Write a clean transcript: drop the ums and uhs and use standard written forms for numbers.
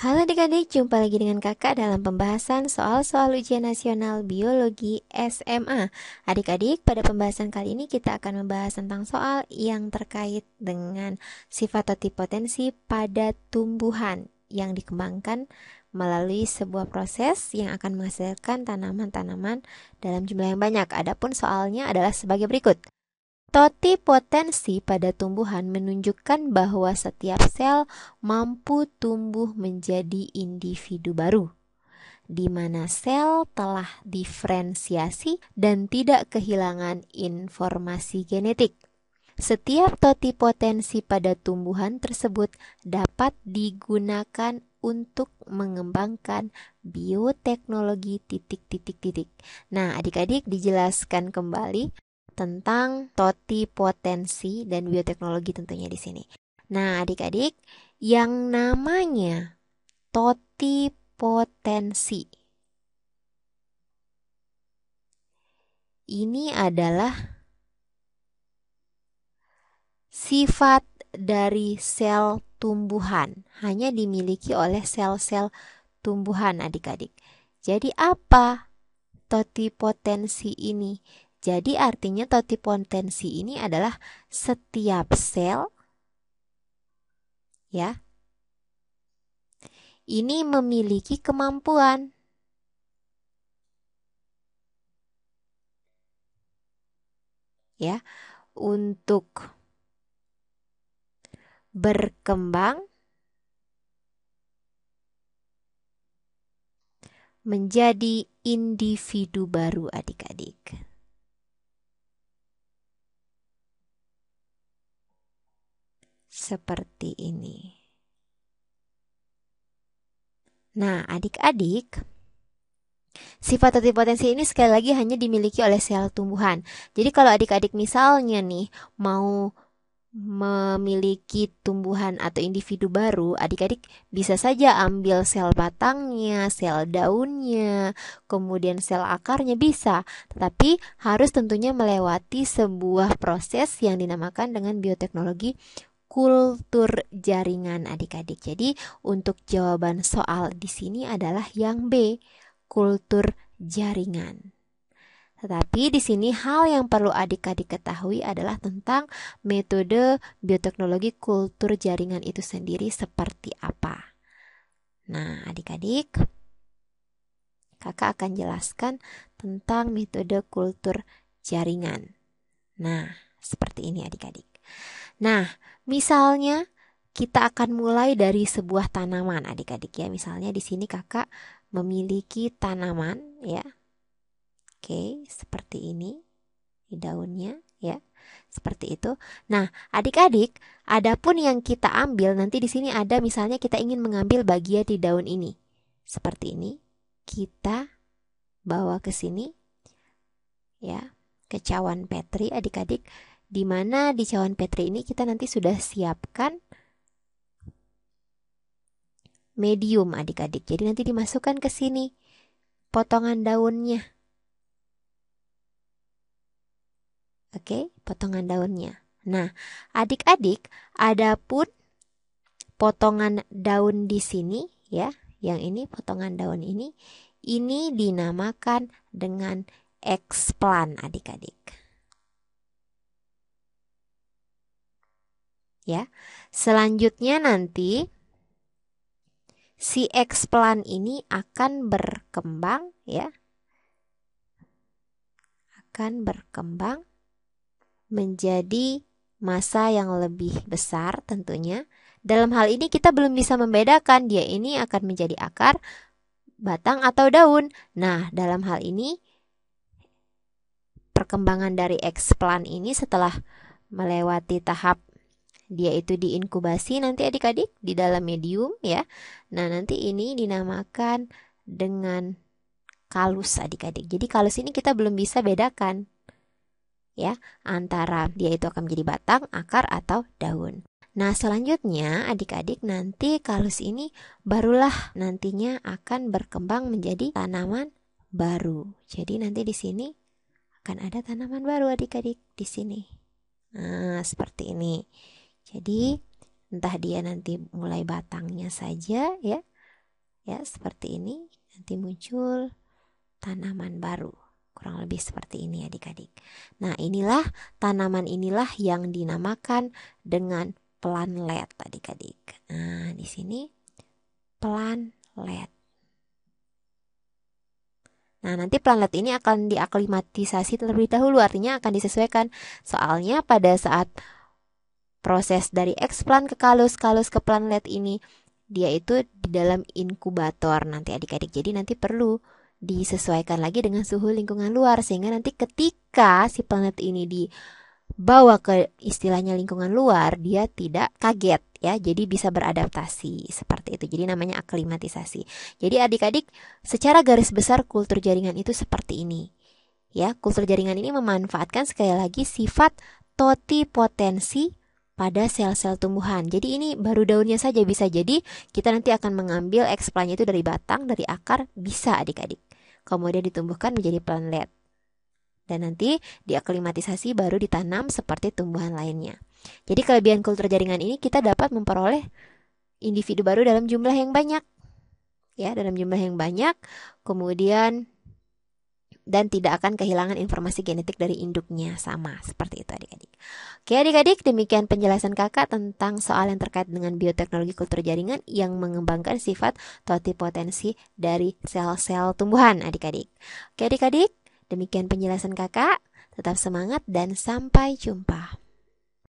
Halo adik-adik, jumpa lagi dengan kakak dalam pembahasan soal-soal ujian nasional biologi SMA. Adik-adik, pada pembahasan kali ini kita akan membahas tentang soal yang terkait dengan sifat totipotensi pada tumbuhan yang dikembangkan melalui sebuah proses yang akan menghasilkan tanaman-tanaman dalam jumlah yang banyak. Adapun soalnya adalah sebagai berikut. Totipotensi pada tumbuhan menunjukkan bahwa setiap sel mampu tumbuh menjadi individu baru, di mana sel telah diferensiasi dan tidak kehilangan informasi genetik. Setiap totipotensi pada tumbuhan tersebut dapat digunakan untuk mengembangkan bioteknologi titik. Nah, adik-adik dijelaskan kembali tentang totipotensi dan bioteknologi tentunya di sini. Nah, adik-adik, yang namanya totipotensi ini adalah sifat dari sel tumbuhan, hanya dimiliki oleh sel-sel tumbuhan, adik-adik. Jadi apa totipotensi ini? Jadi artinya totipotensi ini adalah setiap sel ya ini memiliki kemampuan ya untuk berkembang menjadi individu baru, adik-adik. Seperti ini. Nah, adik-adik, sifat totipotensi ini sekali lagi hanya dimiliki oleh sel tumbuhan. Jadi kalau adik-adik misalnya nih mau memiliki tumbuhan atau individu baru, adik-adik bisa saja ambil sel batangnya, sel daunnya, kemudian sel akarnya bisa. Tetapi harus tentunya melewati sebuah proses yang dinamakan dengan bioteknologi kultur jaringan, adik-adik. Jadi untuk jawaban soal di sini adalah yang B, kultur jaringan. Tetapi di sini hal yang perlu adik-adik ketahui adalah tentang metode bioteknologi kultur jaringan itu sendiri seperti apa. Nah, adik-adik, kakak akan jelaskan tentang metode kultur jaringan. Nah, seperti ini adik-adik. Nah, misalnya kita akan mulai dari sebuah tanaman, adik-adik ya. Misalnya di sini kakak memiliki tanaman ya. Oke, seperti ini di daunnya ya. Seperti itu. Nah, adik-adik, adapun yang kita ambil nanti di sini ada misalnya kita ingin mengambil bagian di daun ini. Seperti ini. Kita bawa ke sini ya, ke cawan Petri adik-adik. Di mana di cawan Petri ini kita nanti sudah siapkan medium adik-adik. Jadi nanti dimasukkan ke sini potongan daunnya. Oke, potongan daunnya. Nah, adik-adik, adapun potongan daun di sini ya, yang ini potongan daun ini dinamakan dengan eksplan adik-adik. Ya. Selanjutnya nanti si eksplan ini akan berkembang ya. Akan berkembang menjadi massa yang lebih besar tentunya. Dalam hal ini kita belum bisa membedakan dia ini akan menjadi akar, batang atau daun. Nah, dalam hal ini perkembangan dari eksplan ini setelah melewati tahap dia itu diinkubasi nanti adik-adik di dalam medium ya. Nah, nanti ini dinamakan dengan kalus adik-adik. Jadi kalus ini kita belum bisa bedakan ya antara dia itu akan menjadi batang, akar atau daun. Nah, selanjutnya adik-adik nanti kalus ini barulah nantinya akan berkembang menjadi tanaman baru. Jadi nanti di sini akan ada tanaman baru adik-adik di sini. Nah, seperti ini. Jadi entah dia nanti mulai batangnya saja ya Ya, seperti ini. Nanti muncul tanaman baru. Kurang lebih seperti ini adik-adik. Nah, tanaman inilah yang dinamakan dengan planlet adik-adik. Nah, di sini planlet. Nah, nanti planlet ini akan diaklimatisasi terlebih dahulu, artinya akan disesuaikan. Soalnya pada saat proses dari eksplan ke kalus, kalus ke planlet ini, dia itu di dalam inkubator nanti adik-adik. Jadi nanti perlu disesuaikan lagi dengan suhu lingkungan luar, sehingga nanti ketika si planet ini dibawa ke istilahnya lingkungan luar, dia tidak kaget ya, jadi bisa beradaptasi seperti itu. Jadi namanya aklimatisasi. Jadi adik-adik, secara garis besar kultur jaringan itu seperti ini. Ya, kultur jaringan ini memanfaatkan sekali lagi sifat totipotensi pada sel-sel tumbuhan. Jadi ini baru daunnya saja, bisa jadi kita nanti akan mengambil eksplannya itu dari batang, dari akar, bisa adik-adik. Kemudian ditumbuhkan menjadi planlet. Dan nanti diaklimatisasi baru ditanam seperti tumbuhan lainnya. Jadi kelebihan kultur jaringan ini kita dapat memperoleh individu baru dalam jumlah yang banyak. Ya, dalam jumlah yang banyak, kemudian dan tidak akan kehilangan informasi genetik dari induknya, sama seperti itu adik-adik. Oke adik-adik, demikian penjelasan kakak tentang soal yang terkait dengan bioteknologi kultur jaringan yang mengembangkan sifat totipotensi dari sel-sel tumbuhan adik-adik. Oke adik-adik, demikian penjelasan kakak, tetap semangat dan sampai jumpa.